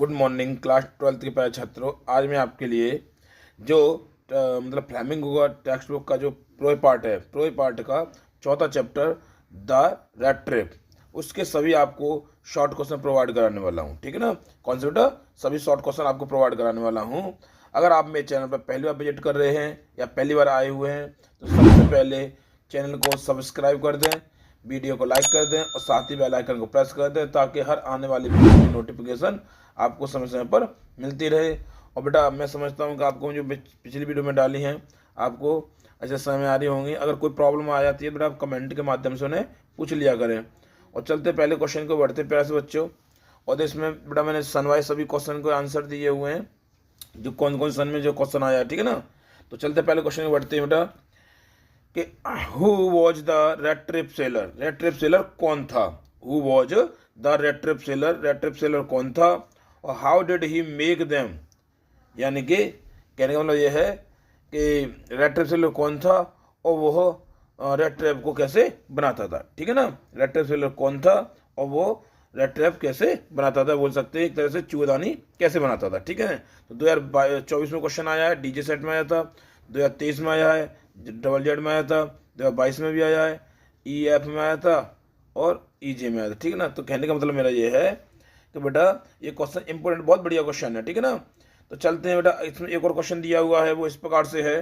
Good morning class 12th के प्यारे छात्रों। आज मैं आपके लिए जो मतलब फ्लेमिंगो का टेक्स्ट बुक का जो प्रोए पार्ट है, प्रोए पार्ट का चौथा चैप्टर द रेड ट्रिप, उसके सभी आपको शॉर्ट क्वेश्चन प्रोवाइड कराने वाला हूँ। ठीक है ना, कौन से बेटा, सभी शॉर्ट क्वेश्चन आपको प्रोवाइड कराने वाला हूँ। अगर आप मेरे चैनल पर पहली बार विजिट कर रहे हैं या पहली बार आए हुए हैं तो सबसे पहले चैनल को सब्सक्राइब कर दें, वीडियो को लाइक कर दें और साथ ही बेल आइकन को प्रेस कर दें ताकि हर आने वाली वीडियो की नोटिफिकेशन आपको समय समय पर मिलती रहे। और बेटा मैं समझता हूँ कि आपको जो पिछली वीडियो में डाली हैं आपको अच्छे समय में आ रही होंगी। अगर कोई प्रॉब्लम आ जाती है बेटा आप कमेंट के माध्यम से उन्हें पूछ लिया करें। और चलते पहले क्वेश्चन को बढ़ते प्यारे से बच्चों। और इसमें बेटा मैंने सनवाइज सभी क्वेश्चन को आंसर दिए हुए हैं, जो कौन कौन सन में जो क्वेश्चन आया है। ठीक है ना, तो चलते पहले क्वेश्चन को बढ़ते हैं बेटा कि who was the red trip seller. Red trip seller कौन था? Who was the red trip seller, red trip seller कौन था? और how did he make them, यानी कि कहने का मतलब ये है कि रेड ट्रिप सेलर कौन था और वो रेड ट्रैप को कैसे बनाता था। ठीक है ना, रेड ट्रैप सेलर कौन था और वो रेड ट्रैप कैसे बनाता था, बोल सकते हैं एक तरह से चूदानी कैसे बनाता था। ठीक है, तो 2024 में क्वेश्चन आया है, डीजे सेट में आया था, 2023 में आया है, डबल जेड में आया था, 2022 में भी आया है, ई एफ में आया था और ई जे में आया था। ठीक है ना, तो कहने का मतलब मेरा ये है कि बेटा ये क्वेश्चन इंपॉर्टेंट, बहुत बढ़िया क्वेश्चन है। ठीक है ना, तो चलते हैं बेटा। इसमें एक और क्वेश्चन दिया हुआ है, वो इस प्रकार से है,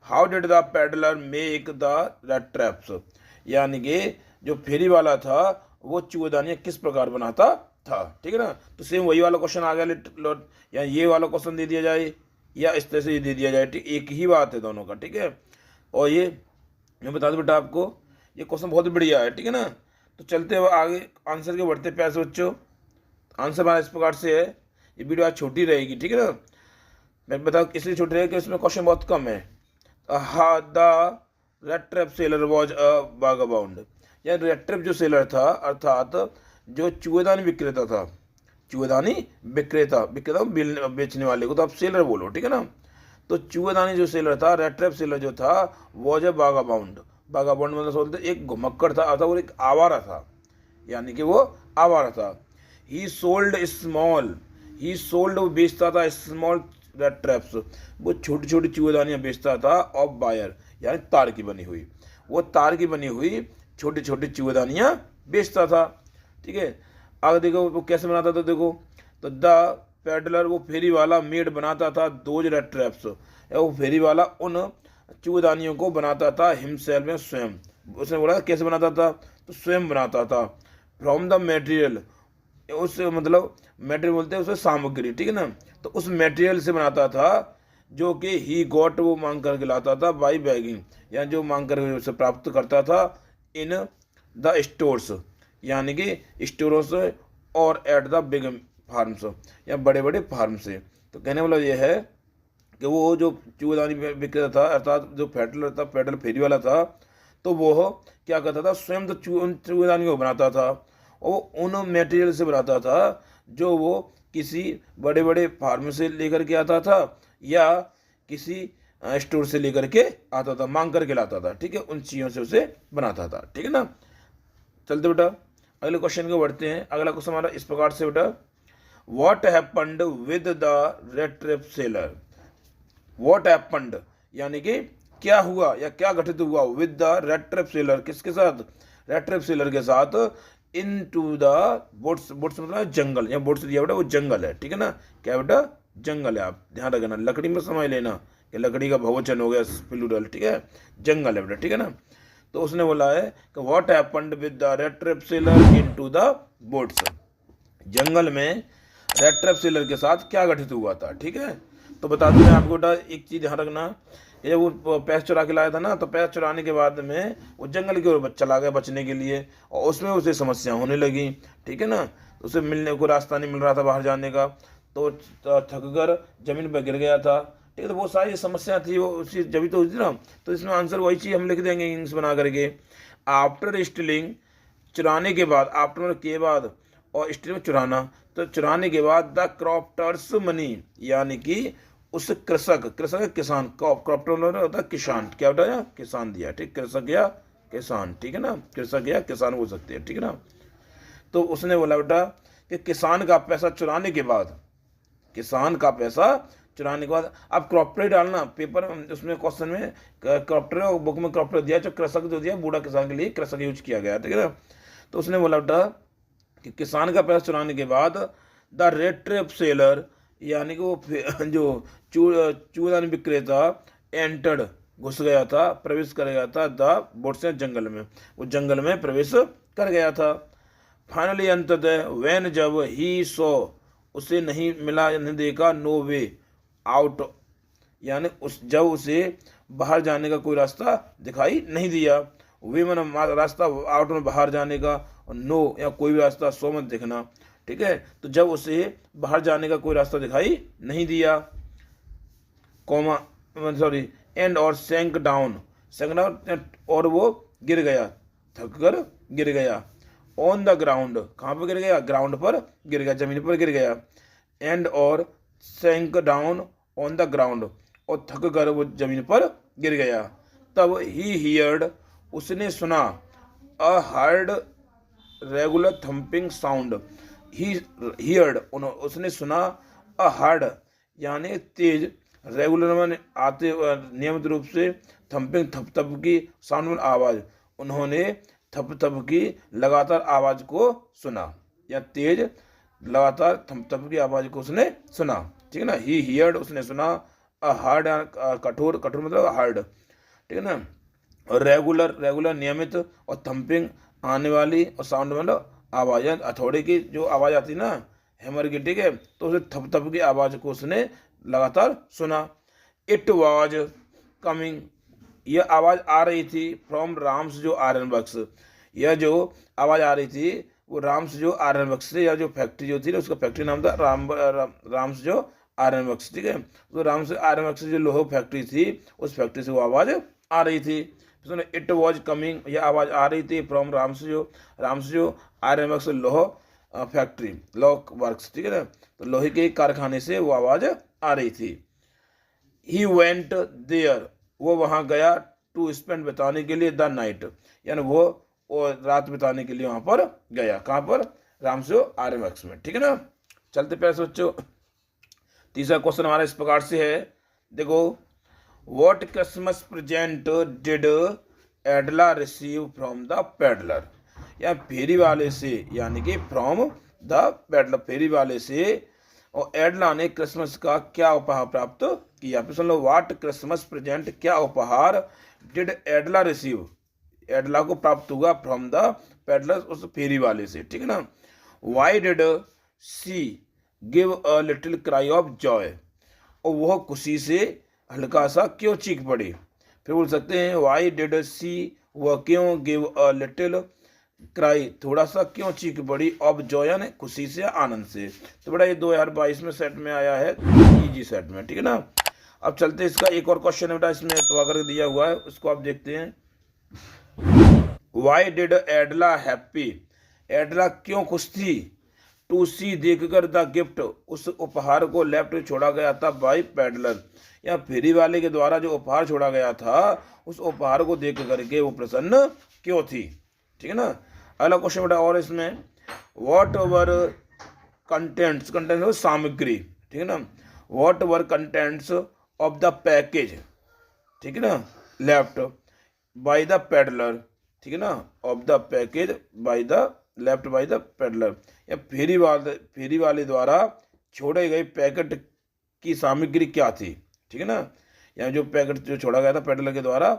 how did the peddler make the red traps, यानी कि जो फेरी वाला था वो चूदानियाँ किस प्रकार बनाता था। ठीक है ना, तो सेम वही वाला क्वेश्चन आ गया, या ये वाला क्वेश्चन दे दिया जाए या इस तरह से दे दिया जाए, ठीक, एक ही बात है दोनों का। ठीक है, और ये मैं बता दूं बेटा आपको, ये क्वेश्चन बहुत बढ़िया है। ठीक है ना, तो चलते हुए आगे आंसर के बढ़ते प्यारे बच्चों। आंसर हमारा इस प्रकार से है, ये वीडियो आज छोटी रहेगी। ठीक है ना, मैं बताऊँ इसलिए छोटी रहेगी कि इसमें क्वेश्चन बहुत कम है। The rat trap seller was a vagabond, या रेड ट्रैप जो सेलर था अर्थात जो चूहेदानी विक्रेता था, चूहेदानी विक्रेता, विक्रेता बेचने वाले को तो आप सेलर बोलो। ठीक है ना, तो चूहेदानी जो सेलर था, रेड ट्रैप सेलर जो था, वॉज अ वागाबाउंड। वागाबाउंड मतलब बोलते एक घुमक्कड़ था अर्थात वो एक आवारा था, यानी कि वो आवारा था। ही सोल्ड स्मॉल, ही सोल्ड वो बेचता था स्मॉल रेड ट्रैप्स, वो छोटी छोटी चूहेदानियाँ बेचता था, ऑफ वायर यानी तार की बनी हुई, वो तार की बनी हुई छोटी छोटी चूहेदानियाँ बेचता था। ठीक है, आगे देखो वो कैसे बनाता था, देखो तो द पेडलर वो फेरी वाला मेड बनाता था दोज रेड ट्रैप्स, वो फेरी वाला उन चूहेदानियों को बनाता था हिमसेल्फ में स्वयं। उसने बोला कैसे बनाता था, तो स्वयं बनाता था। फ्रॉम द मटेरियल, उस मतलब मटेरियल बोलते हैं उसे सामग्री। ठीक है ना, तो उस मटेरियल से बनाता था जो कि ही गॉट वो मांग करके लाता था, बाई बैगिंग या जो मांग करके उसे प्राप्त करता था, इन द स्टोर्स यानी कि स्टोरों से और एट द बिग फार्म्स या बड़े बड़े फार्म से। तो कहने वाला ये है कि वो जो चूहेदानी विक्रेता था अर्थात जो पेडलर था, पेडल फेरी वाला था, तो वो क्या करता था, स्वयं तो चूहेदानी को बनाता था और उन मटेरियल से बनाता था जो वो किसी बड़े बड़े फार्म से लेकर के आता था या किसी स्टोर से लेकर के आता था, मांग करके लाता था। ठीक है, उन चीज़ों से उसे बनाता था। ठीक है ना, चलते बेटा अगले क्वेश्चन को बढ़ते हैं। अगला क्वेश्चन हमारा इस प्रकार से बेटा, what happened with the rat trap seller. What happened यानी कि क्या हुआ या क्या घटित हुआ, with the rat trap seller किसके साथ, रेड ट्रैप सेलर के साथ, इन टू द बोट्स, बोट्स मतलब जंगल, या बोट्स दिया बेटा वो जंगल है। ठीक है ना, क्या बेटा जंगल है, आप ध्यान रखना, लकड़ी में समझ लेना कि लकड़ी का बहुवचन हो गया प्लूरल। ठीक है, जंगल है बेटा। ठीक है ना, तो उसने बोला है कि what happened with the rat trap seller into the boats, जंगल में रेड ट्रैप सेलर के साथ क्या घटित हुआ था। ठीक है, तो बता दूं मैं आपको बेटा एक चीज़ ध्यान रखना, ये वो पैसे चुरा के लाया था ना, तो पैसे चुराने के बाद में वो जंगल की ओर चला गया बचने के लिए और उसमें उसे समस्या होने लगी। ठीक है ना, तो उसे मिलने को रास्ता नहीं मिल रहा था बाहर जाने का, तो थक कर जमीन पर गिर गया था। ठीक है, तो वो सारी समस्या थी, वो उसी जब तो हुई थी ना, तो इसमें आंसर वही चीज़ हम लिख देंगे इंग्लिश बना करके, आफ्टर स्टीलिंग, चुराने के बाद, आफ्टर के बाद और स्टील में चुराना, तो चुराने के बाद द क्रॉप्टर्स मनी, यानी कि उस कृषक, कृषक किसान, क्रॉप्टर होता है किसान, क्या होता है किसान दिया। ठीक, कृषक या किसान। ठीक है ना, कृषक या किसान हो सकते हैं। ठीक है ना, तो उसने बोला बेटा कि किसान का पैसा चुराने के बाद किसान का पैसा चुराने के बाद। अब क्रॉप्टर डालना पेपर उसमें क्वेश्चन में, क्रॉप्टर बुक में क्रॉप्टर दिया जो कृषक जो दिया बूढ़ा किसान के लिए कृषक यूज किया गया, ठीक है ना। तो उसने बोला बेटा कि किसान का पैसा चुराने के बाद द रेड ट्रेप सेलर, यानी कि वो जो चूड़ान विक्रेता एंटर्ड घुस गया था, प्रवेश कर गया था द वुड्स जंगल में, वो जंगल में प्रवेश कर गया था। फाइनली अंततः वैन जब ही सो, उसे नहीं मिला, नहीं देखा, नो वे आउट, यानी जब उसे बाहर जाने का कोई रास्ता दिखाई नहीं दिया। वे मन रास्ता आउट में बाहर जाने का, और नो या कोई भी रास्ता, सो मत देखना, ठीक है। तो जब उसे बाहर जाने का कोई रास्ता दिखाई नहीं दिया, कॉमा सॉरी एंड और सैंक डाउन, और वो गिर गया, थक कर गिर गया। ऑन द ग्राउंड, कहाँ पर गिर गया, ग्राउंड पर गिर गया, जमीन पर गिर गया। एंड और सैंक डाउन ऑन द ग्राउंड, और थक कर वो जमीन पर गिर गया। तब ही हियर्ड, उसने सुना, a hard regular thumping sound, he heard, उसने सुना, अ हार्ड यानी तेज, रेगुलर में आते नियमित रूप से, थम्पिंग थप थप की, साउंड में आवाज़, उन्होंने थप थप की लगातार आवाज़ को सुना, या तेज लगातार थप थप की आवाज़ को उसने सुना, ठीक है ना। ही हियर्ड, उसने सुना, अ हार्ड कठोर, कठोर मतलब हार्ड, ठीक है ना। और रेगुलर, रेगुलर नियमित, और थम्पिंग आने वाली, और साउंड मतलब आवाज़, हथौड़े की जो आवाज़ आती ना, हैमर की, ठीक है, तो उसे थप थप की आवाज़ को उसने लगातार सुना। इट वाज कमिंग, यह आवाज़ आ रही थी, फ्रॉम राम्स जो आयरन वर्क्स, यह जो आवाज़ आ रही थी वो राम्स जो आयरन वर्क्स से, या जो फैक्ट्री जो थी उसका फैक्ट्री नाम था राम्स जो आयरन वर्क्स, ठीक है। तो राम्स आयरन वर्क्स जो लोहा फैक्ट्री थी, उस फैक्ट्री से वो आवाज़ आ रही थी। इट वॉज कमिंग, यह आवाज़ आ रही थी, फ्रॉम राम्स जो आयरन वर्क्स लोहा फैक्ट्री, लॉक वर्क्स, ठीक है ना। तो लोहे के कारखाने से वो आवाज़ आ रही थी। ही वेंट देयर, वो वहाँ गया, टू स्पेंड, बिताने के लिए, द नाइट, यानी वो रात बिताने के लिए वहाँ पर गया, कहाँ पर, रामसो आयरन वर्क्स में, ठीक है ना। चलते पैसे बच्चों, तीसरा क्वेश्चन हमारा इस प्रकार से है, देखो, what Christmas present did एडला receive from the peddler, या फेरी वाले से, यानी कि फ्रॉम द पेडलर, फेरी वाले से, और एडला ने क्रिसमस का क्या उपहार प्राप्त किया। फिर सुन लो, व्हाट क्रिसमस प्रेजेंट, क्या उपहार, डिड एडला रिसीव, एडला को प्राप्त हुआ, फ्रॉम द पेडलर, उस फेरी वाले से, ठीक है ना। Why did she give a little cry of joy, और वह खुशी से हल्का सा क्यों चीख पड़ी। फिर बोल सकते हैं, वाई डिड सी, वह क्यों, गिव अ लिटिल क्राई, थोड़ा सा क्यों चीख पड़ी, ऑफ जॉय ने खुशी से, आनंद से। तो बड़ा ये 2022 में सेट में आया है, इजी सेट में, ठीक है ना। अब चलते इसका एक और क्वेश्चन है बेटा, इसमें तो करके दिया हुआ है, उसको आप देखते हैं। वाई डिड एडला हैप्पी, एडला क्यों खुश थी, टू सी देखकर, द गिफ्ट, उस उपहार को, लेफ्ट छोड़ा गया था, बाई पेडलर, या फेरी वाले के द्वारा जो उपहार छोड़ा गया था, उस उपहार को देख करके वो प्रसन्न क्यों थी, ठीक है ना। अगला क्वेश्चन बेटा और इसमें, व्हाट वर कंटेंट्स, कंटेंट्स सामग्री, ठीक है ना, what were contents of the package, ठीक है ना, लेफ्ट बाय द पेडलर, ठीक है ना, of the package by the left by the peddler, या फेरी वाले द्वारा छोड़े गए पैकेट की सामग्री क्या थी, ठीक है ना। या जो पैकेट जो छोड़ा गया था पेडलर के द्वारा,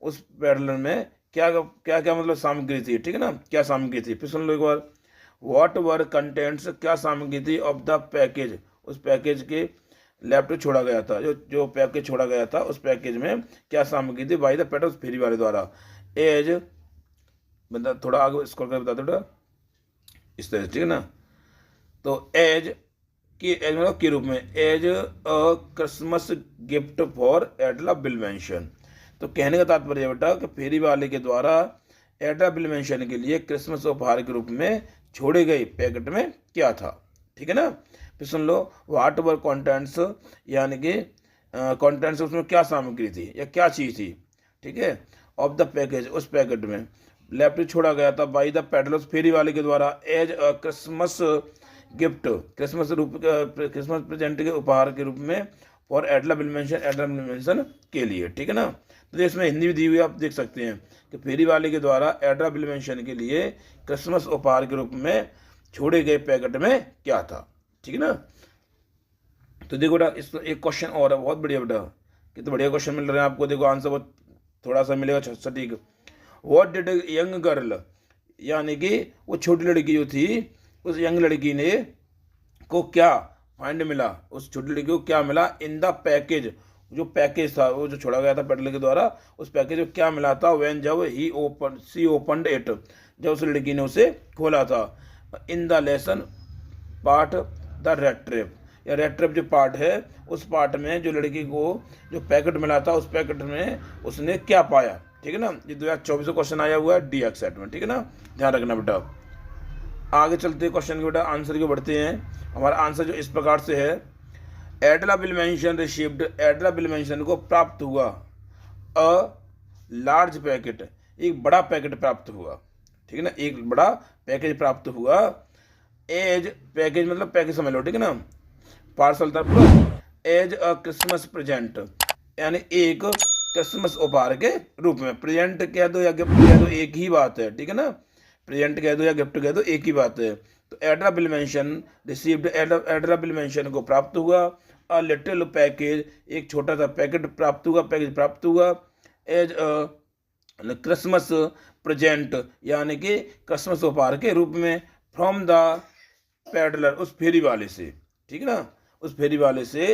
उस पेडलर में क्या क्या क्या मतलब सामग्री थी, ठीक है ना, क्या सामग्री थी। फिर सुन लो एक बार, व्हाट वर कंटेंट्स, क्या सामग्री थी, ऑफ द पैकेज, उस पैकेज के लेफ्ट छोड़ा गया था, जो पैकेज छोड़ा गया था, उस पैकेज में क्या सामग्री थी, बाय द पेडलर, उस फेरी वाले द्वारा। एज, मतलब थोड़ा आगे स्क्रॉल कर बता दो इस तरह से, ठीक है ना। तो एज की, एज मतलब के रूप में, as a Christmas gift for Edla Willmansson, तो कहने का तात्पर्य बेटा कि फेरी वाले के द्वारा एडला बिलमेंशन के लिए क्रिसमस उपहार के रूप में छोड़े गए पैकेट में क्या था, ठीक है ना। फिर सुन लो, व्हाट वर कंटेंट्स, यानी कि कंटेंट्स, उसमें क्या सामग्री थी या क्या चीज़ थी, ठीक है, ऑफ द पैकेज, उस पैकेट में, लेफ्ट छोड़ा गया था, बाई द पेडलर्स, फेरी वाले के द्वारा, as a Christmas gift Christmas present के उपहार के रूप में फॉर एडला बिलमेंशन के लिए, ठीक है ना। तो इसमें हिंदी भी दी हुई आप देख सकते हैं कि फेरी वाले के द्वारा एडला बिलमेंशन के लिए क्रिसमस उपहार के रूप में छोड़े गए पैकेट में क्या था, ठीक है ना। तो देखो बेटा, इस एक क्वेश्चन और है, बहुत बढ़िया बेटा, कितने बढ़िया क्वेश्चन मिल रहे हैं आपको। देखो आंसर बहुत थोड़ा सा मिलेगा सटीक। व्हाट डिड यंग गर्ल, यानी कि वो छोटी लड़की जो थी, उस यंग लड़की ने को क्या फाइंड मिला, उस छोटी लड़की को क्या मिला इन द पैकेज, जो पैकेज था वो जो छोड़ा गया था पेडलर के द्वारा, उस पैकेज को क्या मिला था। व्हेन जब शी ओपनड इट, जब उस लड़की ने उसे खोला था। In the lesson part the red trip, या रेड ट्रिप जो पार्ट है, उस पार्ट में जो लड़की को जो पैकेट मिला था, उस पैकेट में उसने क्या पाया, ठीक है ना। ये 2024 का क्वेश्चन आया हुआ है DX सेट में, ठीक है ना, ध्यान रखना बेटा। आगे चलते क्वेश्चन के बेटा आंसर के बढ़ते हैं। हमारा आंसर जो इस प्रकार से है, एडला बिलमेंशन रिसीव्ड, एडला बिलमेंशन को प्राप्त हुआ अ लार्ज पैकेट, एक बड़ा पैकेट प्राप्त हुआ, ठीक है ना, एक बड़ा पैकेज प्राप्त हुआ। एज पैकेज मतलब पैकेज समझ लो, ठीक है ना, पार्सल था एज अ क्रिसमस प्रेजेंट, यानी एक क्रिसमस उपहार के रूप में। प्रेजेंट कह दो या गिफ्ट कह दो एक ही बात है, ठीक है ना, प्रेजेंट कह दो या गिफ्ट कह दो एक ही बात है। तो एडला बिलमेंशन रिसीव्ड, एडला बिलमेंशन को प्राप्त हुआ। अ लिटिल पैकेज, एक छोटा सा पैकेट प्राप्त हुआ, पैकेज प्राप्त हुआ। एज अ क्रिसमस प्रेजेंट, यानी कि क्रिसमस उपहार के रूप में। फ्रॉम द पेडलर, उस फेरी वाले से, ठीक है ना, उस फेरी वाले से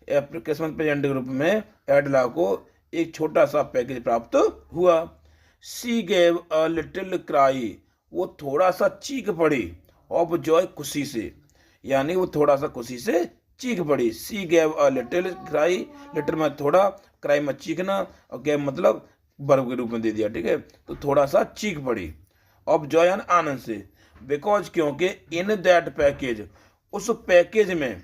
क्रिसमस प्रेजेंट के रूप में एडला को एक छोटा सा पैकेज प्राप्त हुआ। सी गेव अ लिटिल क्राई, वो थोड़ा सा चीख पड़ी। ऑफ जॉय, खुशी से, यानी वो थोड़ा सा खुशी से चीख पड़ी। सी gave a little cry, little में थोड़ा, क्राई में चीखना, और गेव मतलब वर्ब के रूप में दे दिया, ठीक है। तो थोड़ा सा चीख पड़ी। ऑफ जॉय यानी आनंद से। बिकॉज, क्योंकि इन दैट पैकेज, उस पैकेज में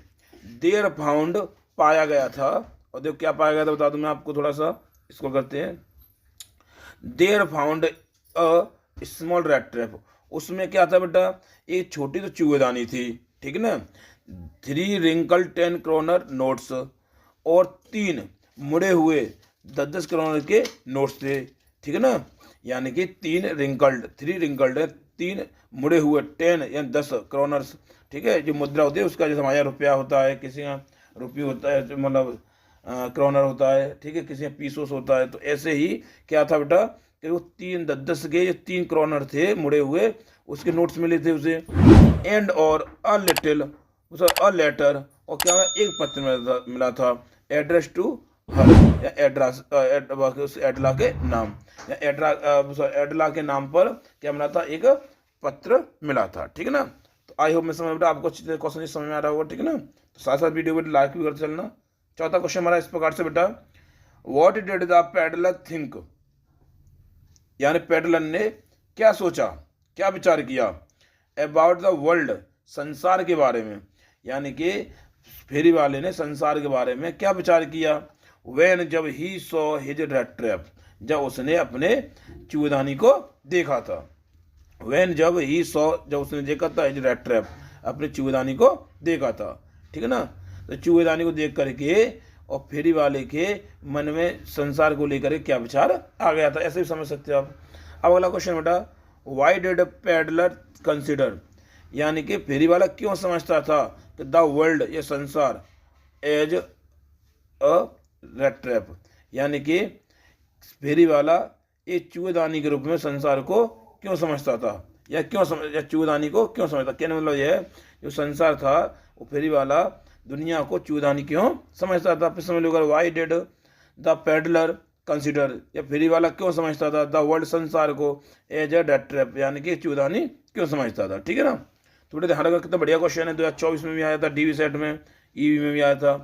देयर फाउंड पाया गया था। और देखो क्या पाया गया था बता दूं मैं आपको, थोड़ा सा इसको करते हैं। There found a small red trap, उसमें क्या था बेटा, एक छोटी तो चूहेदानी थी, ठीक है ना। 3 रिंकल 10 क्रोनर नोट्स, और 3 मुड़े हुए 10-10 क्रोनर के नोट्स थे, ठीक है ना। यानी कि 3 रिंकल्ड है, 3 मुड़े हुए 10 या 10 क्रोनर्स, ठीक है। जो मुद्रा होती है उसका, जैसे हमारे यहाँ रुपया होता है, किसी का रुपये होता है, मतलब क्रोनर होता है, ठीक है, किसी का पीसोस होता है। तो ऐसे ही क्या था बेटा कि वो 3 10 के ये 3 क्रोनर थे मुड़े हुए, उसके नोट्स मिले थे उसे। एंड और अ लिटिल, अ लेटर, और क्या एक पत्र मिला था। एड्रेस टू हर, या एड्रेस उस एडला के नाम, या एडला के नाम पर क्या मिला था, एक पत्र मिला था, ठीक है ना। तो आई होप मैं समझ बेटा आपको अच्छी तरह क्वेश्चन समझ में आ रहा होगा, ठीक है ना। तो साथ साथ वीडियो को लाइक भी करते चलना। चौथा क्वेश्चन हमारा इस प्रकार से बेटा, what did the peddler think, यानी पेडलर ने क्या सोचा, क्या विचार किया। अबाउट द वर्ल्ड, संसार के बारे में, यानी कि फेरी वाले ने संसार के बारे में क्या विचार किया। व्हेन, जब he saw his red trap, जब उसने अपने चूहेदानी को देखा था। व्हेन, जब ही सॉ, जब उसने देखा था, हिज रेड ट्रैप, अपने चूहेदानी को देखा था, ठीक है ना। तो चूहेदानी को देख करके और फेरी वाले के मन में संसार को लेकर क्या विचार आ गया था, ऐसे भी समझ सकते हो आप। अब अगला क्वेश्चन बेटा, वाई डिड पेडलर कंसिडर, यानी कि फेरी वाला क्यों समझता था कि द वर्ल्ड, ये संसार, एज अ रेड ट्रैप, यानी कि फेरी वाला एक चूहेदानी के रूप में संसार को क्यों समझता था, या चूहेदानी को क्यों समझता। कहने मतलब यह है, जो संसार था वो फेरी वाला दुनिया को चूहेदानी क्यों समझता था। फिर समझ लो, why did the peddler consider, या फेरी वाला क्यों समझता था द वर्ल्ड, संसार को, एज अ डेथ ट्रैप, यानी कि चूहेदानी क्यों समझता था, ठीक है ना। थोड़े ध्यान रखा, कितना बढ़िया क्वेश्चन है। 2024 में भी आया था DV सेट में, EV में भी आया था,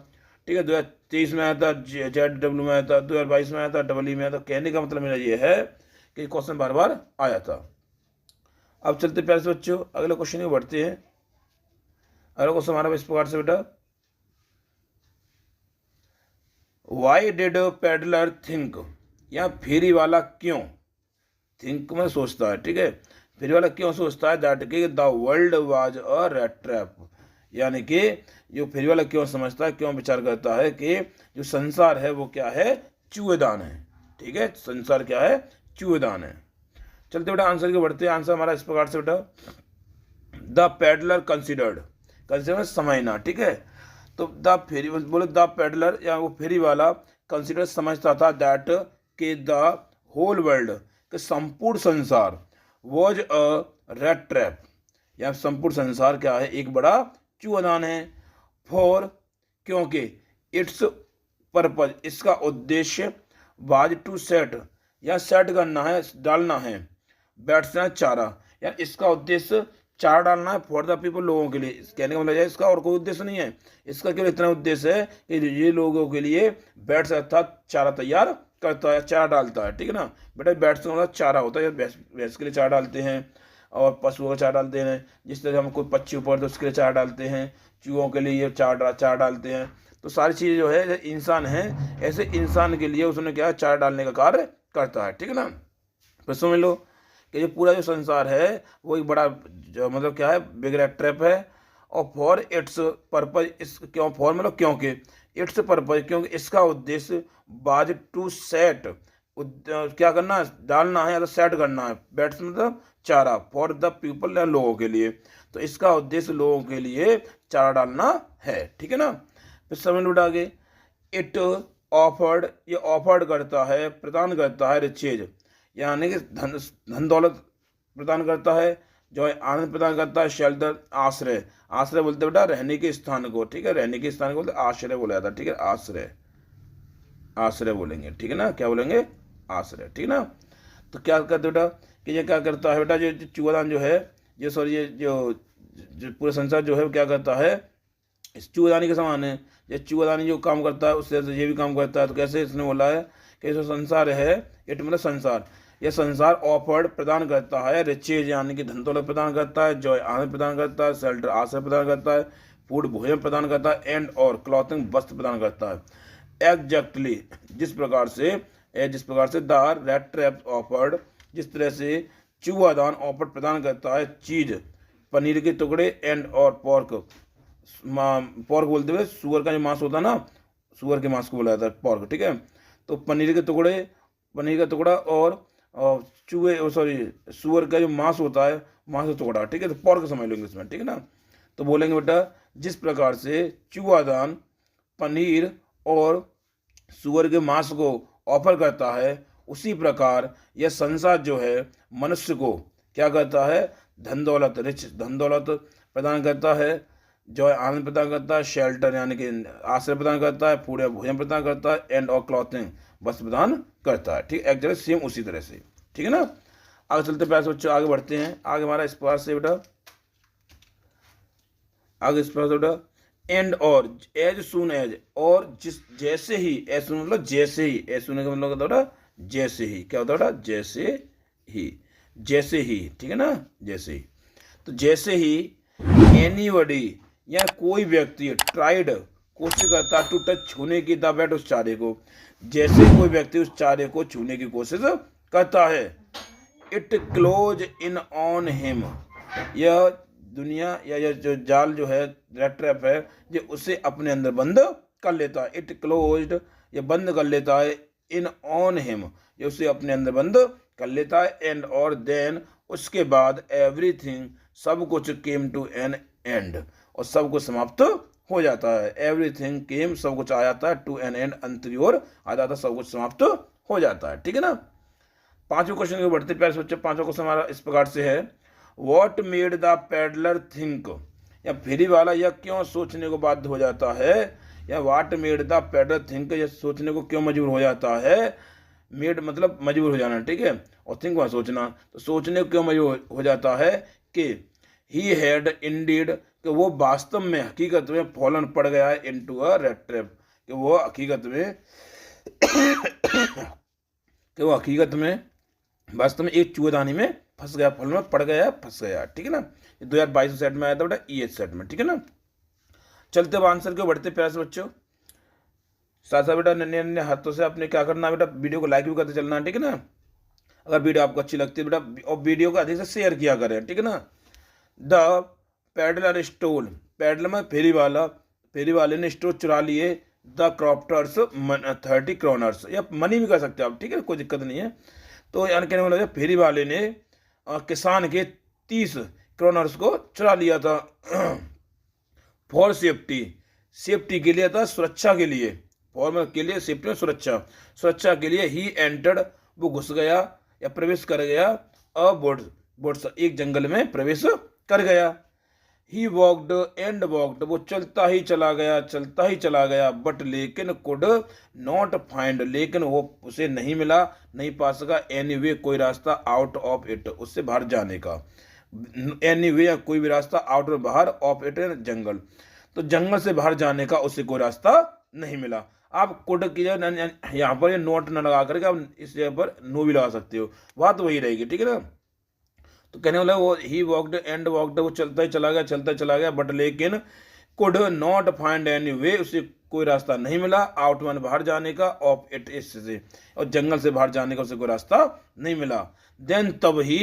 ठीक है। 2023 में आया था, ZW में आया था, 2022 में आया था, EE में आया था। कहने का मतलब मेरा ये है कि क्वेश्चन बार बार आया था। अब चलते प्यारे से बच्चों अगले क्वेश्चन में बढ़ते हैं। अगला क्वेश्चन हमारा इस प्रकार से बेटा, वाई डिड पेडलर थिंक, या फेरी वाला क्यों, थिंक में सोचता है, ठीक है, फेरी वाला क्यों सोचता है दैट कि the world was a red trap, यानी कि जो फेरी वाला क्यों समझता है, क्यों विचार करता है कि जो संसार है वो क्या है, चूहेदान है। ठीक है, संसार क्या है, चूहेदान है। चलते बेटा आंसर के बढ़ते हैं। आंसर हमारा इस प्रकार से बेटा, द पेडलर कंसिडर्ड, कंसिडर समझना। ठीक है, तो द फेरी बोले द पेडलर या वो फेरी वाला कंसिडर समझता था दैट के द होल वर्ल्ड, के संपूर्ण संसार वॉज अ रेड ट्रैप, या संपूर्ण संसार क्या है, एक बड़ा चूहादान है। फॉर, क्योंकि, इट्स पर्पज, इसका उद्देश्य, वाज टू सेट, या सेट करना है, डालना है, बैठना चारा, या इसका उद्देश्य चारा डालना है फॉर द पीपल, लोगों के लिए। कहने का मतलब है इसका और कोई उद्देश्य नहीं है, इसका केवल इतना उद्देश्य है कि ये लोगों के लिए बैठ सकता चारा तैयार करता है, चारा डालता है। ठीक है ना बेटा, बैठ से मतलब चारा होता है, भैंस के लिए चारा डालते हैं और पशुओं का चारा डालते हैं। जिस तरह हम कोई पक्षी ऊपर तो उसके लिए चारा डालते हैं, चूहों के लिए चारा डालते हैं। तो सारी चीज़ें जो है इंसान है, ऐसे इंसान के लिए उसने क्या चारा डालने का कार्य करता है। ठीक है ना, तो समझ लो कि ये पूरा जो संसार है वो एक बड़ा जो मतलब क्या है, बिग रेड ट्रैप है। और फॉर इट्स पर्पज, इस क्यों, फॉर मतलब क्योंकि, इट्स पर्पज क्योंकि इसका उद्देश्य, बाज टू सेट, क्या करना है, डालना है या तो सेट करना है, बैट्स मतलब चारा, फॉर द पीपल, या लोगों के लिए। तो इसका उद्देश्य लोगों के लिए चारा डालना है। ठीक है ना, फिर समझ लो आगे, इट ऑफर्ड, ये ऑफर्ड करता है, प्रदान करता है, रिचेज यानी कि धन दौलत प्रदान करता है, जो आनंद प्रदान करता है, शेल्टर आश्रय, आश्रय बोलते बेटा रहने के स्थान को। ठीक है, रहने के स्थान को बोलते आश्रय बोला जाता है। ठीक है, आश्रय, आश्रय बोलेंगे। ठीक है ना, क्या बोलेंगे, आश्रय। ठीक है ना, तो क्या करते बेटा कि ये क्या करता है बेटा, जो चूहादान जो है, ये सॉरी ये जो पूरा संसार जो है वो क्या करता है, इस चूहेदानी के समान है। ये चूहेदानी जो काम करता है उससे ये भी काम करता है। तो कैसे इसने बोला है कि जो संसार है, इट मतलब संसार, यह संसार ऑफर्ड प्रदान करता है, रिचेज यानी कि धन दौलत प्रदान करता है, जॉय आनंद प्रदान करता है, शेल्टर आश्रय प्रदान करता है, फूड भोजन प्रदान करता है, एंड और क्लॉथिंग वस्त्र प्रदान करता है। एग्जैक्टली, जिस प्रकार से द रेड ट्रैप ऑफर्ड, जिस तरह से चूहादान ऑफर प्रदान करता है चीज, पनीर के टुकड़े, एंड और पोर्क, पोर्क बोलते हुए सुअर का जो मांस होता है ना, सुअर के मांस को बोला जाता है पोर्क। ठीक है, तो पनीर का टुकड़ा और सुअर का जो मांस होता है, मांस का टुकड़ा। ठीक है, तो पोर्क समझ लेंगे इसमें। ठीक है ना, तो बोलेंगे बेटा जिस प्रकार से चूहादान पनीर और सुअर के मांस को ऑफर करता है, उसी प्रकार यह संसार जो है मनुष्य को क्या करता है, धन दौलत प्रदान करता है, जो आनंद प्रदान करता है, शेल्टर यानी कि आश्रय प्रदान करता है, फूड या भोजन प्रदान करता है, एंड और क्लॉथिंग वस्त्र प्रदान करता है। ठीक, एक जगह सेम उसी तरह से। ठीक है ना, आगे चलते प्यारे बच्चों, आगे बढ़ते हैं। आगे हमारा इस प्रकार से बेटा, आगे इस प्रकार से बेटा, एंड और एज सुन एज, और जिस जैसे ही, एज सुन मतलब जैसे ही, एज सुनने का मतलब होता है जैसे ही, क्या होता है जैसे ही। ठीक है ना, जैसे ही, तो जैसे ही एनीबडी या कोई व्यक्ति ट्राइड कोशिश करता टू टच, छूने की, द बैट, उस चारे को, जैसे कोई व्यक्ति उस चारे को छूने की कोशिश करता है, it close in on him, यह दुनिया या यह जो जाल जो है, रेड ट्रैप है, ये उसे अपने अंदर बंद कर लेता है। इट क्लोज्ड, ये बंद कर लेता है, इन ऑन हिम, ये उसे अपने अंदर बंद कर लेता है, एंड और देन, उसके बाद, एवरीथिंग, सब कुछ, केम टू एन एंड, और सब कुछ समाप्त हो जाता है। एवरीथिंग केम, सब कुछ आ जाता है, टू एन एंड, अंत की ओर आ जाता है, सब कुछ समाप्त हो जाता है। ठीक है ना, पांचवें क्वेश्चन को बढ़ते प्यारे बच्चे। पांचवा क्वेश्चन हमारा इस प्रकार से है, what made the peddler think, या फेरी वाला यह क्यों सोचने को बाध्य हो जाता है, या what made the peddler think, यह सोचने को क्यों मजबूर हो जाता है। मेड मतलब मजबूर हो जाना। ठीक है, और थिंक वहाँ सोचना, तो सोचने को क्यों मजबूर हो जाता है कि ही हैड इंडीड, कि वो वास्तव में, हकीकत में, फॉलन पड़ गया है, इनटू अ रेड ट्रैप, कि वो हकीकत में वास्तव में एक चूहेदानी में फंस गया, फल में पड़ गया, फंस गया। ठीक है ना, 2022 सेट में आया था बेटा, EH सेट में। ठीक है ना, चलते अब आंसर क्यों बढ़ते प्यारे से बच्चों। साथ साथ बेटा नन्हे नन्हे हाथों से आपने क्या करना है बेटा, वीडियो को लाइक भी करते चलना है। ठीक है ना, अगर वीडियो आपको अच्छी लगती है बेटा, और वीडियो को अधिक से शेयर किया करें। ठीक है ना, द पेडलर स्टोल, पैडल में फेरी वाले ने स्टोर चुरा लिए द क्रॉप्टर्स 30 क्रोनर्स, या मनी भी कर सकते हो आप, ठीक है, कोई दिक्कत नहीं है। तो यानी कहने वाला फेरी वाले ने किसान के 30 क्रोनर्स को चुरा लिया था। फॉर सेफ्टी के लिए था, सुरक्षा के लिए, फॉर के लिए, सेफ्टी में सुरक्षा के लिए। ही एंटर्ड, वो घुस गया या प्रवेश कर गया, अ बोट्स, एक जंगल में प्रवेश कर गया। ही वॉक्ड, वो चलता ही चला गया, बट लेकिन कुड नॉट फाइंड, लेकिन वो उसे नहीं मिला, नहीं पा सका, एनीवे, कोई रास्ता, आउट ऑफ इट, उससे बाहर जाने का, एनीवे या कोई भी रास्ता, आउट बाहर, ऑफ इट जंगल, तो जंगल से बाहर जाने का उसे कोई रास्ता नहीं मिला। आप कुड की जगह यहाँ पर ये नोट न लगा करके आप इस जगह पर नो भी लगा सकते हो, बात वही रहेगी, ठीक है ना। तो कहने वाला वो ही वॉक्ड, वो चलता ही चला गया, बट लेकिन could not find any way, उसे कोई रास्ता नहीं मिला, आउट मान बाहर जाने का, ऑफ इट इससे, और जंगल से बाहर जाने का उसे कोई रास्ता नहीं मिला। देन तब ही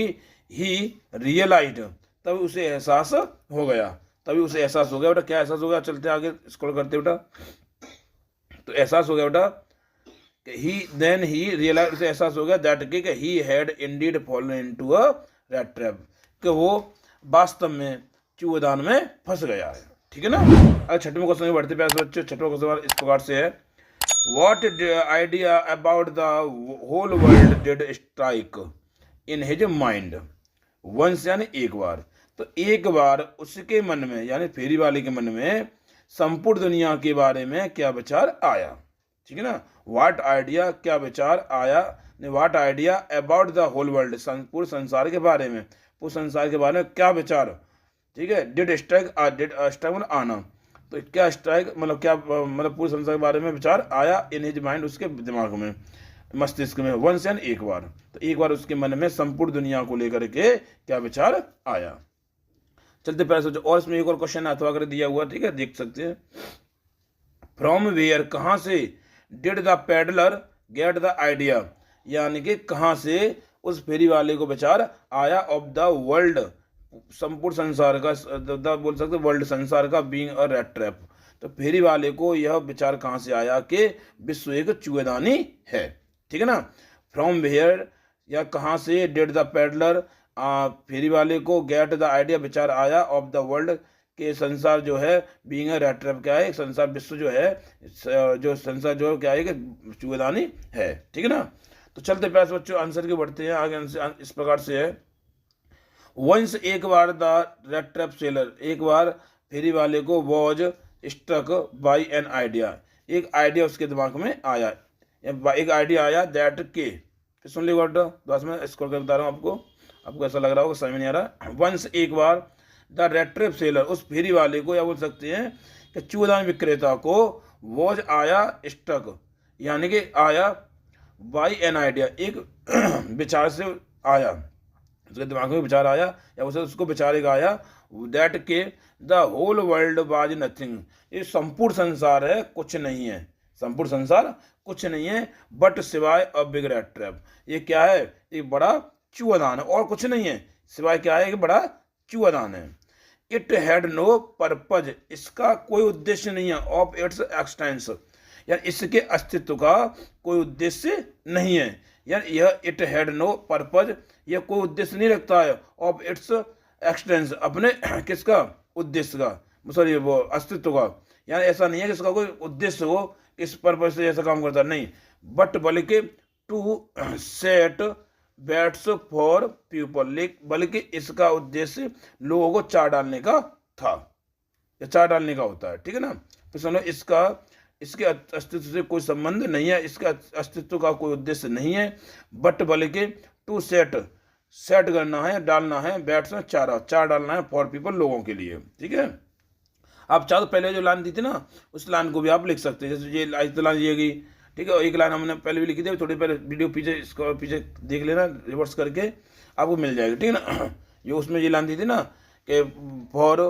रियलाइज्ड, तब उसे एहसास हो गया, बेटा क्या एहसास हो गया, चलते आगे स्क्रॉल करते बेटा, तो एहसास हो गया बेटा देन ही रियलाइज, उसे एहसास हो गया दैट कि he had Indeed fallen into a rat trap, कि वो वास्तव में चूहेदान में फंस गया है, ठीक है ना। अगर छठवें क्वेश्चन में बढ़ते प्यारे बच्चों, छठवां क्वेश्चन इस प्रकार से है, what idea about the whole world did strike in his mind once, यानी एक बार, तो एक बार उसके मन में, यानी फेरी वाले के मन में संपूर्ण दुनिया के बारे में क्या विचार आया, ठीक है ना। व्हाट आइडिया, क्या विचार आया, what idea about the whole world, पूरे संसार के बारे में, पूरे संसार के बारे में क्या विचार, ठीक है। डिड स्ट्राइक मतलब आना, तो क्या स्ट्राइक मतलब क्या, मतलब पूरे संसार के बारे में विचार आया, इन हिज माइंड, उसके दिमाग में, मस्तिष्क में, वंस यानी एक बार, तो एक बार उसके मन में संपूर्ण दुनिया को लेकर के क्या विचार आया। चलते पैर सोचो, और इसमें एक और क्वेश्चन अथवा कर दिया हुआ, ठीक है, देख सकते हैं। फ्रॉम वेयर, कहाँ से, did the peddler get the idea, यानी कि कहाँ से उस फेरी वाले को विचार आया, ऑफ द वर्ल्ड, संपूर्ण संसार का, बोल सकते वर्ल्ड, संसार का, बीइंग अ रैट ट्रैप, तो फेरी वाले को यह विचार कहाँ से आया कि विश्व एक चूहेदानी है, ठीक है ना। फ्रॉम वेयर, या कहाँ से, डिड द पैडलर, फेरी वाले को, गेट द आइडिया, विचार आया, ऑफ द वर्ल्ड, के संसार जो है, बीइंग अ रैट ट्रैप, क्या है, संसार, विश्व जो है, जो संसार जो है क्या है कि चूहेदानी है, ठीक है ना। तो चलते पैसे बच्चों आंसर के बढ़ते हैं आगे, इस प्रकार से है, वंस, एक बार, द रैट ट्रैप सेलर, एक बार फेरी वाले को, was struck by an idea, एक आइडिया उसके दिमाग में आया, एक आइडिया आया, दैट के, सुन लीजिए वर्ड, बस मैं स्क्रॉल कर बता रहा हूँ आपको ऐसा लग रहा होगा समझ में नहीं आ रहा। वंस, एक बार, द रैट ट्रैप सेलर, उस फेरी वाले को, या बोल सकते हैं कि चूहेदान विक्रेता को, वॉज आया, स्ट्रक यानी कि आया, बाय एन आइडिया, एक विचार से आया, उसके दिमाग में विचार आया, या उसे उसको विचार एक आया, दैट के the whole world was nothing, ये संपूर्ण संसार है, कुछ नहीं है, संपूर्ण संसार कुछ नहीं है, बट सिवाय अ बिग रैट ट्रैप, ये क्या है, एक बड़ा चूहेदान है, और कुछ नहीं है, सिवाय क्या है, एक बड़ा चूहेदान है। इट हैड नो पर्पज, इसका कोई उद्देश्य नहीं है, ऑफ इट्स एक्सटेंस, यानी इसके अस्तित्व का कोई उद्देश्य नहीं है, यानी यह इट हैड नो पर्पज, यह कोई उद्देश्य नहीं रखता है, ऑफ इट्स एक्सटेंस, अपने किसका, उद्देश्य का, सॉरी वो अस्तित्व का, यानी ऐसा नहीं है कि इसका कोई उद्देश्य हो, इस पर्पज से ऐसा काम करता नहीं, बट बल्कि to set baits for people, बल्कि इसका उद्देश्य लोगों को चार डालने का था, या चार डालने का होता है, ठीक है ना। तो सुनो, इसके अस्तित्व से कोई संबंध नहीं है, इसका अस्तित्व का कोई उद्देश्य नहीं है, बट बल्कि टू सेट करना है, डालना है, बैट्स में चार डालना है, फॉर पीपल, लोगों के लिए, ठीक है। आप चाहो तो पहले जो लाइन दी थी ना, उस लाइन को भी आप लिख सकते हैं, जैसे ये लाइन दी गई, ठीक है, एक लाइन हमने पहले भी लिखी थी, थोड़ी पहले वीडियो पीछे देख लेना, रिवर्स करके आपको मिल जाएगी, ठीक है ना। ये उसमें ये लाइन दी थी ना कि for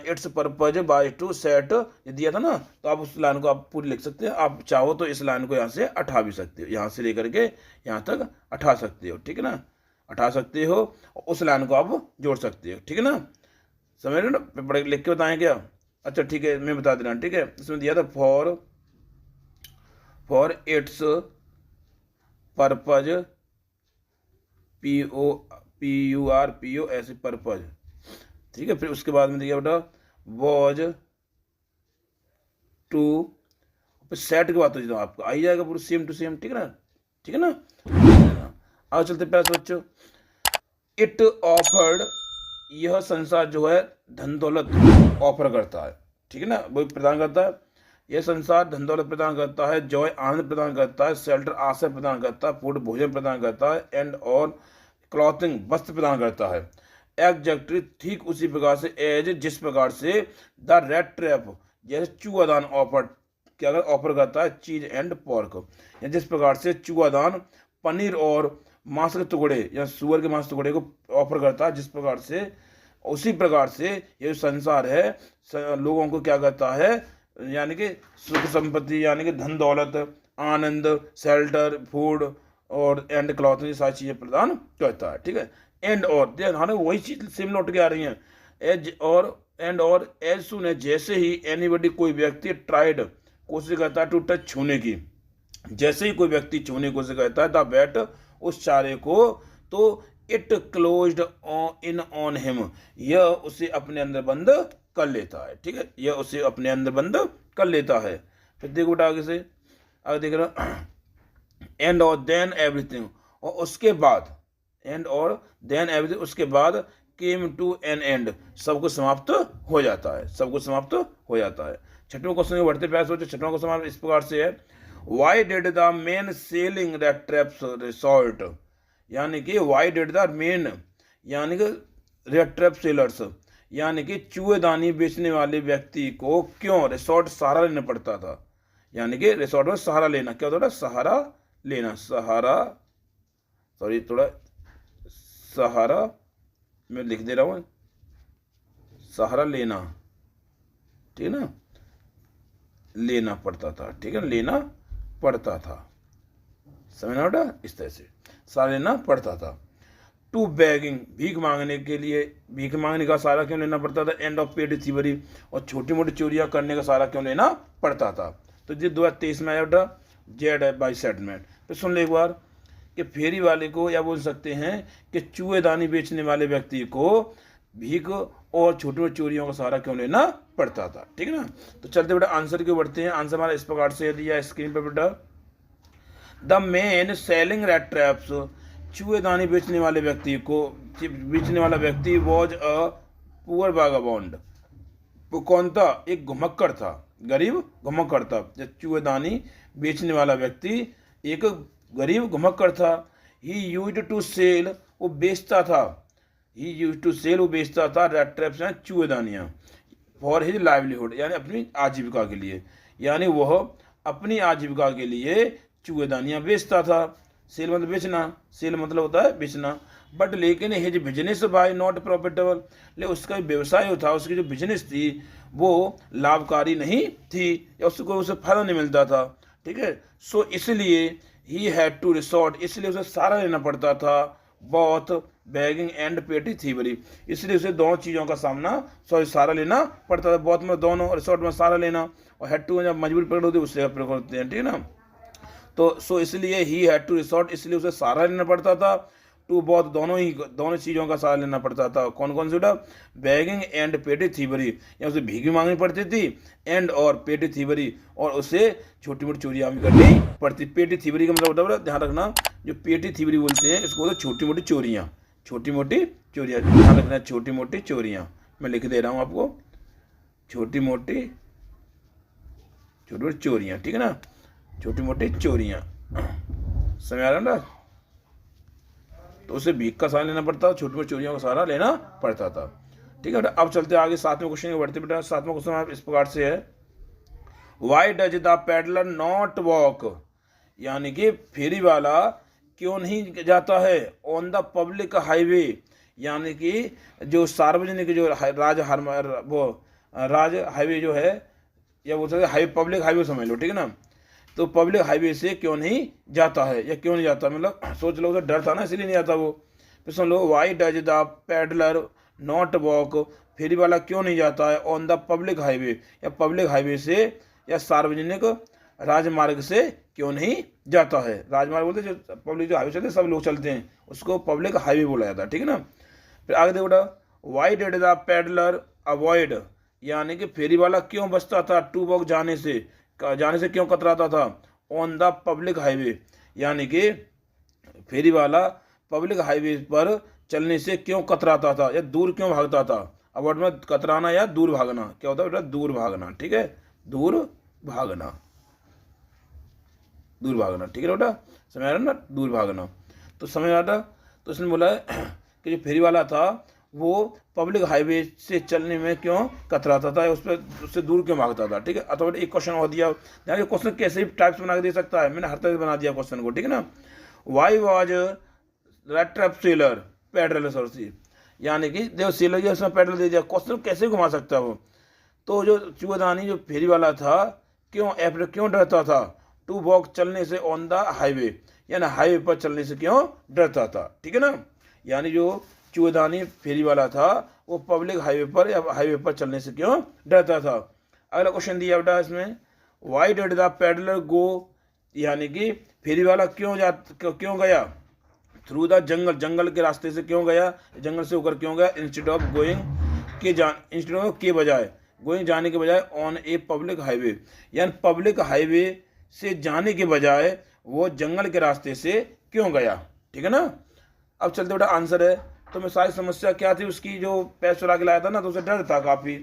its purpose by two set, ये दिया था ना, तो आप उस लाइन को आप पूरी लिख सकते हैं, आप चाहो तो इस लाइन को यहाँ से हटा भी सकते हो, यहाँ से लेकर के यहाँ तक हटा सकते हो, ठीक है ना, हटा सकते हो, उस लाइन को आप जोड़ सकते हो, ठीक है ना। समझ रहे हो ना, पढ़ लिख के बताएं क्या? अच्छा ठीक है, मैं बता दे रहा हूँ, ठीक है। इसमें दिया था फॉर इट्स पर्पज, PUR ऐसे पर्पज, ठीक है। फिर उसके बाद में दिया बेटा वॉज टू, सेट की बात हो जाए आपको आई जाएगा पूरा सेम टू सेम, ठीक है ना, ठीक है ना। आगे चलते प्यारे बच्चों, इट ऑफर्ड, यह संसार जो है धन दौलत ऑफर करता है, ठीक है ना, वो प्रदान करता है। यह संसार धन दौलत प्रदान करता है, जॉय आनंद प्रदान करता है, शेल्टर आश्रय प्रदान करता है, फूड भोजन प्रदान करता है, एंड और क्लॉथिंग वस्त्र प्रदान करता है। एग्जैक्टली ठीक उसी प्रकार से एज जिस प्रकार से द रेड ट्रैप जैसे चूआदान ऑफर क्या ऑफर करता है चीज एंड पोर्क, या जिस प्रकार से चूआदान पनीर और मांस के टुकड़े या सुअर के मांस टुकड़े को ऑफर करता है, जिस प्रकार से उसी प्रकार से ये संसार है लोगों को क्या करता है, यानी कि सुख संपत्ति यानी कि धन दौलत, आनंद, शेल्टर, फूड और एंड क्लॉथ, ये सारी चीज़ें प्रदान करता है, ठीक है। एंड और ध्यान वही चीज सेम लौट के आ रही है, एज और एंड और एज सुन है जैसे ही एनीबडी कोई व्यक्ति ट्राइड कोशिश करता है टू टच छूने की, जैसे ही कोई व्यक्ति छूने की कोशिश करता है द बैट उस चारे को, तो it closed in on him, यह उसे अपने अंदर बंद कर लेता है, ठीक है, यह उसे अपने अंदर बंद कर लेता है। फिर देखो बेटा आगे से, आगे देख रहा एंड और देन एवरीथिंग, और उसके बाद एंड और देन एवरीथिंग उसके बाद केम टू एन एंड, सब कुछ समाप्त हो जाता है, सब कुछ समाप्त हो जाता है। छठवें क्वेश्चन में बढ़ते प्यार सोचो, छठवां क्वेश्चन इस प्रकार से है, why did the man selling that traps resort, यानी कि व्हाई डिड द मेन यानी कि रेड ट्रैप सेलर्स यानी कि चूहेदानी बेचने वाले व्यक्ति को क्यों रिसोर्ट सहारा लेना पड़ता था, यानी कि रिसोर्ट में सहारा लेना क्या होता है, सहारा लेना, सहारा सॉरी थोड़ा सहारा मैं लिख दे रहा हूँ, सहारा लेना, ठीक है ना, लेना पड़ता था, ठीक है, लेना पड़ता था, समझना बेटा, इस तरह से सहारा लेना पड़ता था। टू बेगिंग भीख मांगने के लिए, भीख मांगने का सहारा क्यों लेना पड़ता था, एंड ऑफ पेटी थीवरी और छोटी मोटी चोरियां करने का सहारा क्यों लेना पड़ता था। तो ये 2023 में आया बेटा जेड है बाई सेटलमेंट। फिर सुन ले एक बार कि फेरी वाले को या बोल सकते हैं कि चूहेदानी बेचने वाले व्यक्ति को भीख और छोटी मोटी चोरियों का सहारा क्यों लेना पड़ता था, ठीक है ना। तो चलते बेटा आंसर क्यों बढ़ते हैं, आंसर हमारा इस प्रकार से दिया स्क्रीन पर बेटा, the man selling rat traps, चूहेदानी बेचने वाले व्यक्ति को, बेचने वाला व्यक्ति वॉज अ पुअर वागाबॉन्ड, वो कौन था, एक घुमक्कड़ था, गरीब घुमक्कड़ था। जब चूहेदानी बेचने वाला व्यक्ति एक गरीब घुमक्कड़ था। ही यूज्ड टू सेल, वो बेचता था, ही यूज्ड टू सेल वो बेचता था रेड ट्रैप्स यानी चूहेदानियाँ, फॉर हिज लाइवलीहुड यानी अपनी आजीविका के लिए, यानी वह अपनी आजीविका के लिए चूहेदानियाँ बेचता था। सेल मतलब बेचना, सेल मतलब होता है बेचना, बट लेकिन his business by not profitable, लेकिन उसका व्यवसाय जो था, उसकी जो बिजनेस थी वो लाभकारी नहीं थी, या उसको उसे फायदा नहीं मिलता था, ठीक है। सो इसलिए ही हैड टू रिसोर्ट, इसलिए उसे सहारा लेना पड़ता था, बॉथ बैगिंग एंड पेटी थीवरी, इसलिए उसे दोनों चीज़ों का सहारा लेना पड़ता था। बहुत में दोनों, रिसोर्ट में सहारा लेना, और हैड टू जब मजबूरी प्रकट होती है उससे प्रयोग होते हैं, ठीक है ना। तो सो इसलिए ही हैड टू रिसोर्ट, इसलिए उसे सहारा लेना पड़ता था, टू बहुत दोनों चीज़ों का सहारा लेना पड़ता था। कौन कौन सी बेटा, बैगिंग एंड पेटी थीवरी, या उसे भीख भी मांगनी पड़ती थी, एंड और पेटी थीवरी, और उसे छोटी मोटी चोरियाँ भी करनी पड़ती। पेटी थीवरी का मतलब होता है, ध्यान रखना, जो पेटी थीवरी बोलते हैं इसको बोलते छोटी मोटी चोरियाँ, छोटी मोटी चोरियाँ, ध्यान रखना, छोटी मोटी चोरियाँ, मैं लिख दे रहा हूँ आपको, छोटी मोटी चोरियाँ, ठीक है ना, छोटी मोटी चोरियाँ, समझ आ रहा है ना। तो उसे भीख का सहारा लेना पड़ता था, छोटी मोटी चोरियों का सहारा लेना पड़ता था, ठीक है बेटा। अब चलते आगे सातवें क्वेश्चन में बढ़ते बेटा। सातवां क्वेश्चन इस प्रकार से है, why does the peddler not walk, यानी कि फेरी वाला क्यों नहीं जाता है ऑन द पब्लिक हाईवे, यानी कि जो सार्वजनिक जो राज हाईवे जो है, या बोल सकते हाई पब्लिक हाईवे समझ लो, ठीक है ना। तो पब्लिक हाईवे से क्यों नहीं जाता है, या क्यों नहीं जाता, मतलब सोच लो, डर था ना इसलिए नहीं जाता वो। फिर सुन लो, why does the peddler not walk, फेरी वाला क्यों नहीं जाता है ऑन द पब्लिक हाईवे, या पब्लिक हाईवे से या सार्वजनिक राजमार्ग से क्यों नहीं जाता है। राजमार्ग बोलते जो पब्लिक जो हाईवे चलते हैं सब लोग चलते हैं उसको पब्लिक हाईवे बोला जाता है, ठीक है ना। फिर आगे देखो बेटा, Y did the peddler avoid, यानी कि फेरी वाला क्यों बचता था टू वॉक जाने से क्यों कतराता था ऑन द पब्लिक हाईवे, यानी कि फेरी वाला पब्लिक हाईवे पर चलने से क्यों कतराता था या दूर क्यों भागता था। अवॉइड में कतराना या दूर भागना, क्या होता है बेटा, दूर भागना, ठीक है, दूर भागना, दूर भागना, ठीक है बेटा, समझ आ रहा ना, दूर भागना। तो समझ आ रहा, तो इसने बोला है कि जो फेरी वाला था वो पब्लिक हाईवे से चलने में क्यों कतराता था, उस पर उससे दूर क्यों भागता था, ठीक है। अथवा एक क्वेश्चन और दिया, यानी क्वेश्चन कैसे भी टाइप्स बना के दे सकता है, मैंने हर तरह से बना दिया क्वेश्चन को, ठीक है ना। Why was rat trap seller पेडल सोर्सी, यानी कि देखो सेलर जो उसमें पेडल दे दिया, क्वेश्चन कैसे घुमा सकता है वो। तो जो चूदानी जो फेरी वाला था क्यों डरता था टू वॉक चलने से ऑन द हाईवे, यानी हाईवे पर चलने से क्यों डरता था, ठीक है ना। यानी जो चूदानी फेरी वाला था वो पब्लिक हाईवे पर या हाईवे पर चलने से क्यों डरता था। अगला क्वेश्चन दिया बेटा इसमें, वाई डिड द पेडलर गो, यानी कि फेरी वाला क्यों गया थ्रू द जंगल के रास्ते से क्यों गया, जंगल से होकर क्यों गया, इंस्टेड ऑफ के बजाय गोइंग जाने के बजाय ऑन ए पब्लिक हाईवे, यानी पब्लिक हाईवे से जाने के बजाय वो जंगल के रास्ते से क्यों गया, ठीक है ना। अब चलते बेटा आंसर है, तो मैं सारी समस्या क्या थी उसकी, जो पैर चुरा के लाया था ना तो उसे डर था काफ़ी,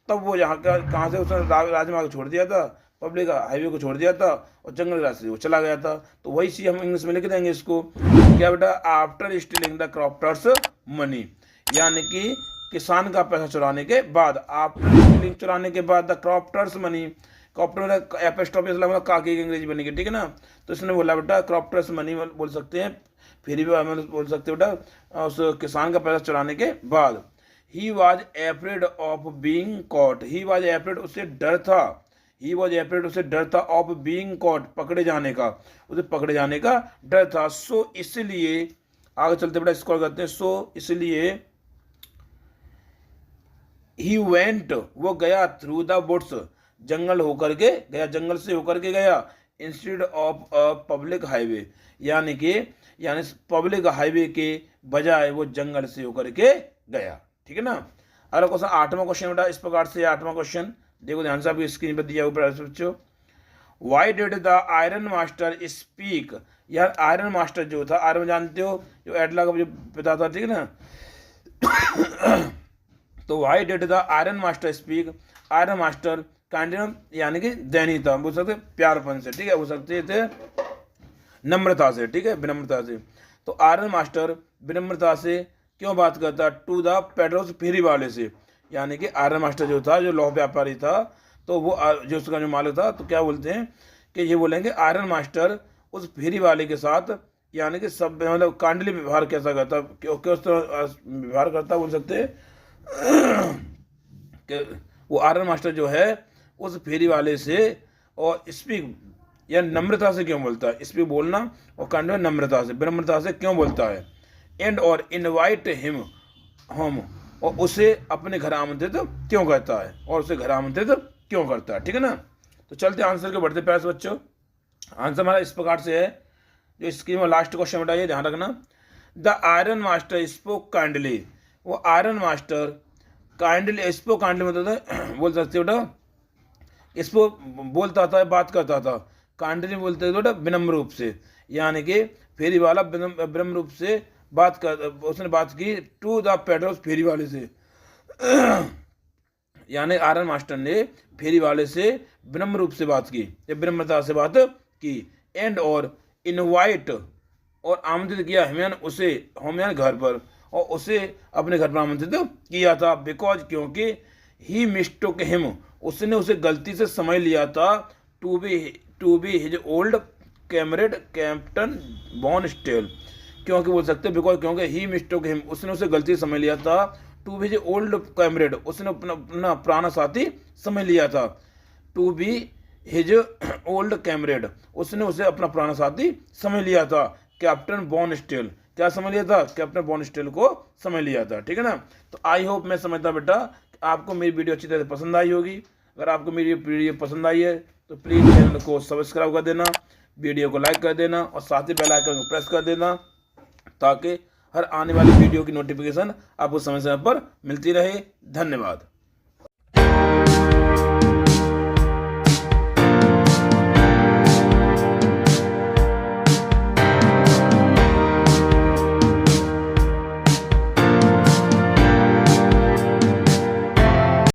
तब वो यहाँ का कहाँ से उसने राजमार्ग छोड़ दिया था, पब्लिक हाईवे को छोड़ दिया था और जंगल के रास्ते वो चला गया था। तो वही चीज़ हम इंग्लिश में लिख देंगे इसको, क्या बेटा, आफ्टर स्टीलिंग द क्रॉप्टर्स मनी, यानी कि किसान का पैसा चुराने के बाद, आफ्टर स्टीलिंग चुराने के बाद द क्रॉप्टर्स मनी, क्रॉप्टर एपोस्ट्रोफी काकी की अंग्रेजी बनेगी, ठीक है ना। तो इसने बोला बेटा क्रॉप्टर्स मनी बोल सकते हैं, फिर भी बोल सकते हैं बेटा उस किसान का पैसा चुराने के बाद। He was afraid of being caught, he was afraid उससे डर था, ही वॉज एफ्रेड उसे डर था ऑफ बीइंग कॉट पकड़े जाने का, उसे पकड़े जाने का डर था। सो इसलिए आगे चलते बेटा स्क्रॉल करते हैं, सो इसलिए ही वेंट वो गया थ्रू द वुड्स जंगल होकर के गया, जंगल से होकर के गया, instead of a public highway, यानी पब्लिक हाईवे के बजाय वो जंगल से होकर के गया, ठीक है ना। अगला क्वेश्चन 8वां क्वेश्चन बेटा इस प्रकार से, 8वां क्वेश्चन देखो ध्यान से, आपकी स्क्रीन पर दिया हुआ बच्चों। Y did the iron master speak, यार आयरन मास्टर जो था, आयरन जानते हो जो एडला का जो पिता था, ठीक है ना। तो Y did the iron master speak, iron master kindly यानी कि दैनी था, बोल सकते प्यारपन से, ठीक है, बोल सकते थे नम्रता से, ठीक है, विनम्रता से। तो आयरन मास्टर विनम्रता से क्यों बात करता टू द पेडलर्स फेरी वाले से, यानी कि आयरन मास्टर जो था जो लौह व्यापारी था, तो वो जो उसका जो मालिक था, तो क्या बोलते हैं कि ये बोलेंगे आयरन मास्टर उस फेरी वाले के साथ, यानी कि सब मतलब कांडली व्यवहार कैसा करता, क्यों उस तरह व्यवहार करता, बोल सकते हैं कि वो आयरन मास्टर जो है उस फेरी वाले से और स्पीक या नम्रता से क्यों बोलता है, स्पीक बोलना और कांड नम्रता से विनम्रता से क्यों बोलता है। एंड और इनवाइट हिम होम, और उसे अपने घर आमंत्रित क्यों करता है, और उसे घर आमंत्रित क्यों करता है, ठीक है ना। तो चलते आंसर के बढ़ते प्यार से बच्चों। आंसर हमारा इस प्रकार से है, जो स्क्रीन में लास्ट क्वेश्चन बताइए ध्यान रखना। The iron master spoke kindly, वो iron master kindly spoke kindly मतलब बोल सकते हो बेटा, इसको बोलता था बात करता था, काइंडली बोलते थे बेटा विनम्र रूप से, यानी कि फेरी वाला विनम्र रूप से बात कर, उसने बात की टू द पेडलर्स फेरी वाले से, यानी आयरन मास्टर ने फेरी वाले से विनम्र रूप से बात की या विनम्रता से बात की। एंड और इनवाइट और आमंत्रित किया हिमयान उसे होमयान घर पर, और उसे अपने घर पर आमंत्रित किया था, बिकॉज क्योंकि ही मिस्टोक हिम उसने उसे गलती से समझ लिया था to be his old comrade captain von Stahle, क्योंकि बोल सकते हैं बिकॉज क्योंकि ही मिस्टोक हिम उसने उसे गलती से समझ लिया था, टू बी हिज ओल्ड कैमरेड उसने अपना पुराना साथी समझ लिया था, टू बी हिज ओल्ड कैमरेड उसने उसे अपना पुराना साथी समझ लिया था, कैप्टन बॉर्नस्टेल। क्या समझ लिया था? कैप्टन बॉर्नस्टेल को समझ लिया था। ठीक है ना। तो आई होप, मैं समझता बेटा आपको मेरी वीडियो अच्छी तरह से पसंद आई होगी। अगर आपको मेरी वीडियो पसंद आई है तो प्लीज़ चैनल को सब्सक्राइब कर देना, वीडियो को लाइक कर देना और साथ ही बेल आइकन को प्रेस कर देना, ताकि हर आने वाली वीडियो की नोटिफिकेशन आपको समय समय पर मिलती रहे। धन्यवाद।